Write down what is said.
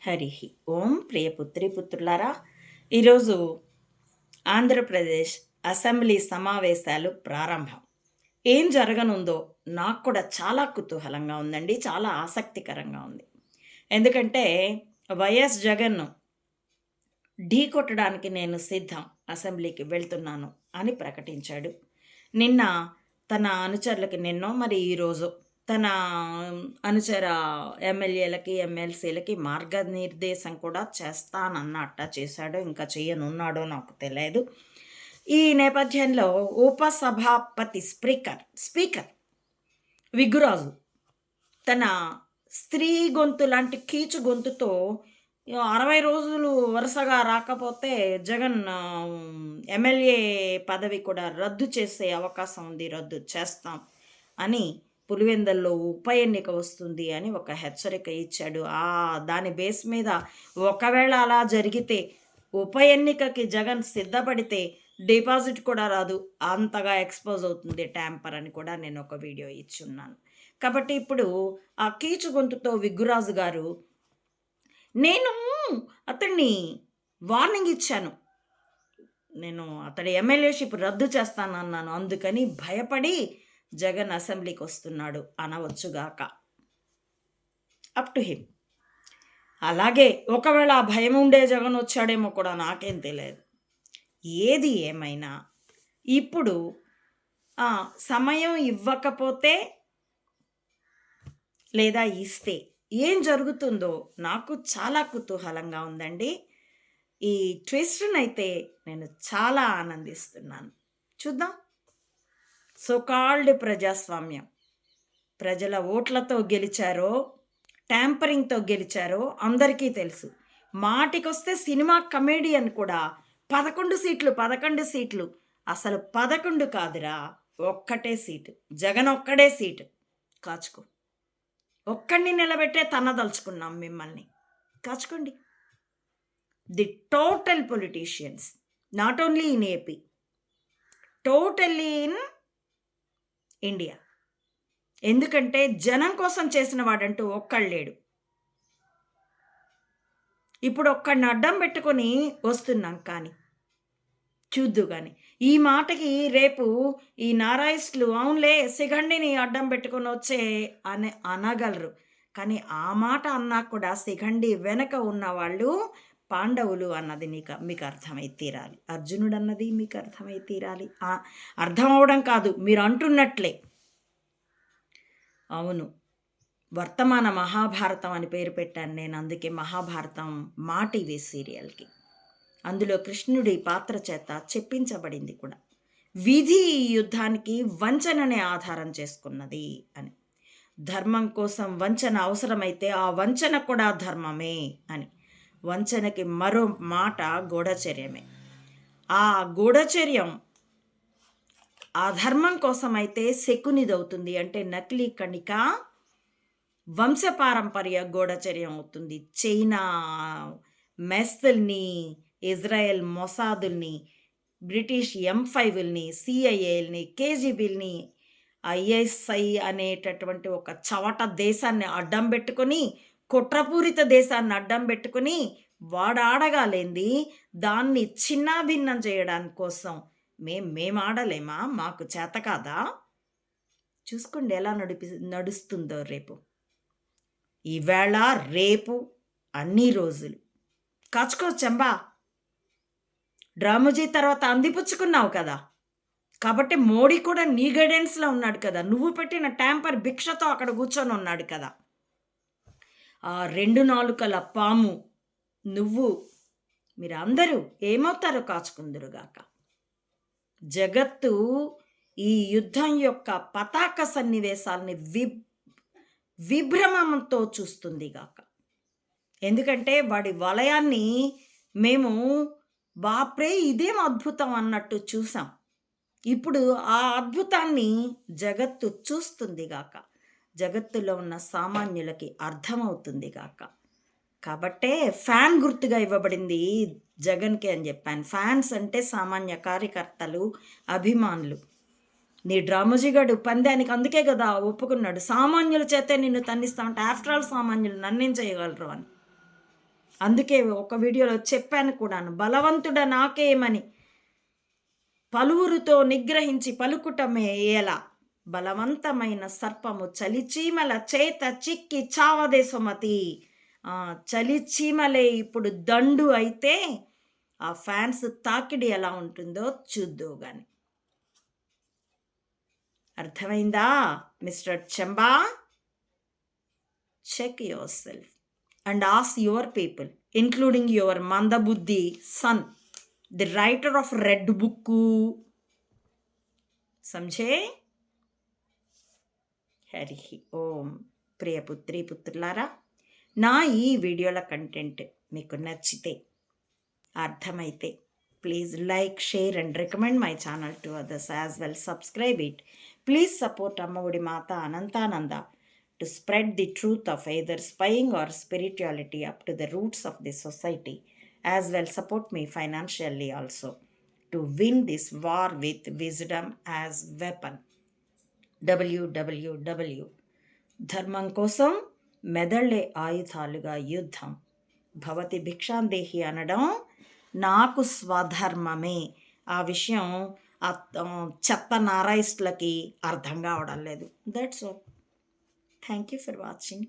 హరి ఓం ప్రియపుత్రి పుత్రులారా, ఈరోజు ఆంధ్రప్రదేశ్ అసెంబ్లీ సమావేశాలు ప్రారంభం. ఏం జరగనుందో నాకు కూడా చాలా కుతూహలంగా ఉందండి. చాలా ఆసక్తికరంగా ఉంది. ఎందుకంటే వైఎస్ జగన్ను ఢీ కొట్టడానికి నేను సిద్ధం, అసెంబ్లీకి వెళ్తున్నాను అని ప్రకటించాడు. నిన్న తన అనుచరులకి నిన్నో మరి ఈరోజు తన అనుచర ఎమ్మెల్యేలకి ఎమ్మెల్సీలకి మార్గనిర్దేశం కూడా చేస్తానన్నట్ట చేశాడో ఇంకా చేయనున్నాడో నాకు తెలియదు. ఈ నేపథ్యంలో ఉపసభాపతి స్పీకర్ విగ్గురాజు తన స్త్రీ గొంతు లాంటి కీచు గొంతుతో 60 రోజులు వరుసగా రాకపోతే జగన్ ఎమ్మెల్యే పదవి కూడా రద్దు చేసే అవకాశం ఉంది, రద్దు చేస్తాం అని పులివెందల్లో ఉప ఎన్నిక వస్తుంది అని ఒక హెచ్చరిక ఇచ్చాడు. దాని బేస్ మీద ఒకవేళ అలా జరిగితే ఉప ఎన్నికకి జగన్ సిద్ధపడితే డిపాజిట్ కూడా రాదు, అంతగా ఎక్స్పోజ్ అవుతుంది ట్యాంపర్ అని కూడా నేను ఒక వీడియో ఇచ్చున్నాను. కాబట్టి ఇప్పుడు ఆ కీచు గొంతుతో విగ్గురాజు గారు, నేను అతన్ని వార్నింగ్ ఇచ్చాను, నేను అతడి ఎమ్మెల్యేషిప్ రద్దు చేస్తానన్నాను, అందుకని భయపడి జగన్ అసెంబ్లీకి వస్తున్నాడు అనవచ్చుగాక. Up to him. అలాగే ఒకవేళ ఆ భయం ఉండే జగన్ వచ్చాడేమో కూడా నాకేం తెలియదు. ఏది ఏమైనా ఇప్పుడు సమయం ఇవ్వకపోతే లేదా ఇస్తే ఏం జరుగుతుందో నాకు చాలా కుతూహలంగా ఉందండి. ఈ ట్విస్ట్నైతే నేను చాలా ఆనందిస్తున్నాను. చూద్దాం. సోకాల్డ్ ప్రజాస్వామ్యం ప్రజల ఓట్లతో గెలిచారో ట్యాంపరింగ్తో గెలిచారో అందరికీ తెలుసు. మాటికొస్తే సినిమా కమేడియన్ కూడా 11 సీట్లు అసలు 11 కాదురా, ఒక్కటే సీటు, జగన్ ఒక్కడే సీటు, కాచుకో, ఒక్కడిని నిలబెట్టే తన్నదలుచుకున్నాం మిమ్మల్ని, కాచుకోండి. The total politicians, not only in AP, totally in India. ఎందుకంటే జనం కోసం చేసిన వాడంటూ ఒక్కడు లేడు. ఇప్పుడు ఒక్కడిని అడ్డం పెట్టుకొని వస్తున్నాం, కానీ చూద్దు. కానీ ఈ మాటకి రేపు ఈ నారాయిస్టులు అవునులే సిగండిని అడ్డం పెట్టుకొని వచ్చే అని అనగలరు. కానీ ఆ మాట అన్నా కూడా సిగండి వెనక ఉన్నవాళ్ళు పాండవులు అన్నది మీకు అర్థమై తీరాలి. అర్జునుడు అన్నది మీకు అర్థమై తీరాలి. అర్థం అవడం కాదు, మీరు అంటున్నట్లే. అవును, వర్తమాన మహాభారతం అని పేరు పెట్టాను నేను, అందుకే మహాభారతం మా టీవీ సీరియల్కి. అందులో కృష్ణుడి పాత్ర చేత చెప్పించబడింది కూడా, విధి యుద్ధానికి వంచననే ఆధారం చేసుకున్నది అని. ధర్మం కోసం వంచన అవసరమైతే ఆ వంచన కూడా ధర్మమే అని. వంచనకి మరో మాట గూఢచర్యమే. ఆ గూఢచర్యం ఆ ధర్మం కోసమైతే శకునిదవుతుంది, అంటే నకిలీ కణిక వంశపారంపర్య గూఢచర్యం అవుతుంది. చైనా మెస్సుల్ని, ఇజ్రాయెల్ మొసాదుల్ని, బ్రిటిష్ M5ల్ని, సిఐఏల్ని, కేజీబీల్ని, ISI అనేటటువంటి ఒక చవట దేశాన్ని అడ్డం పెట్టుకొని, కుట్రపూరిత దేశాన్ని అడ్డం పెట్టుకుని వాడాడగాలేంది దాన్ని చిన్నాభిన్నం చేయడానికి కోసం మేము ఆడలేమా? మాకు చేత కాదా? చూసుకోండి ఎలా నడుస్తుందో రేపు, ఈవేళ రేపు అన్ని రోజులు. కాచుకో చెంబా. డ్రామోజీ తర్వాత అందిపుచ్చుకున్నావు కదా, కాబట్టి మోడీ కూడా నీ గైడెన్స్లో ఉన్నాడు కదా, నువ్వు పెట్టిన ట్యాంపర్ భిక్షతో అక్కడ కూర్చొని ఉన్నాడు కదా. ఆ 2 నాలుకల పాము నువ్వు, మీరందరూ ఏమవుతారో కాచుకుందురుగాక. జగత్తు ఈ యుద్ధం యొక్క పతాక సన్నివేశాలని విభ్రమంతో చూస్తుంది గాక. ఎందుకంటే వాడి వలయాన్ని మేము బాప్రే ఇదేం అద్భుతం అన్నట్టు చూసాం. ఇప్పుడు ఆ అద్భుతాన్ని జగత్తు చూస్తుంది గాక, జగత్తులో ఉన్న సామాన్యులకి అర్థమవుతుంది గాక. కాబట్టే ఫ్యాన్ గుర్తుగా ఇవ్వబడింది జగన్కి అని చెప్పాను. ఫ్యాన్స్ అంటే సామాన్య కార్యకర్తలు, అభిమానులు. నీ డ్రామోజీగాడు పందానికి అందుకే కదా ఒప్పుకున్నాడు, సామాన్యుల చేతే నిన్ను తన్నిస్తా ఉంటే. ఆఫ్టర్ ఆల్ సామాన్యులు నన్నేం చేయగలరు అని. అందుకే ఒక వీడియోలో చెప్పాను కూడాను, బలవంతుడ నాకేమని పలువురితో నిగ్రహించి పలుకుటమే ఎలా, బలవంతమైన సర్పము చలిచీమల చేత చిక్కి చావదే సుమతి. చలిచీమలే ఇప్పుడు దండు అయితే ఆ ఫ్యాన్స్ తాకిడి ఎలా ఉంటుందో చూద్దు గాని. అర్థమైందా mister Chamba? Check yourself and ask your people, including your Mandabuddhi son, the writer of Red Book. समझे? హరి ఓం. ప్రియపుత్రి పుత్రులారా, నా ఈ వీడియోల కంటెంట్ మీకు నచ్చితే, అర్థమైతే, please like, share and recommend my channel to others as well. Subscribe it. Please support Ammaodi Mata Anantananda to spread the truth of either spying or spirituality up to the roots of the society, as well support me financially also to win this war with wisdom as weapon. www. ధర్మం కోసం మెదళ్ళే ఆయుధాలుగా యుద్ధం. భవతి భిక్షాందేహి అనడం నాకు స్వధర్మమే. ఆ విషయం చెత్త నారాయిస్టులకి అర్థం కావడం లేదు. That's all. Thank you for watching.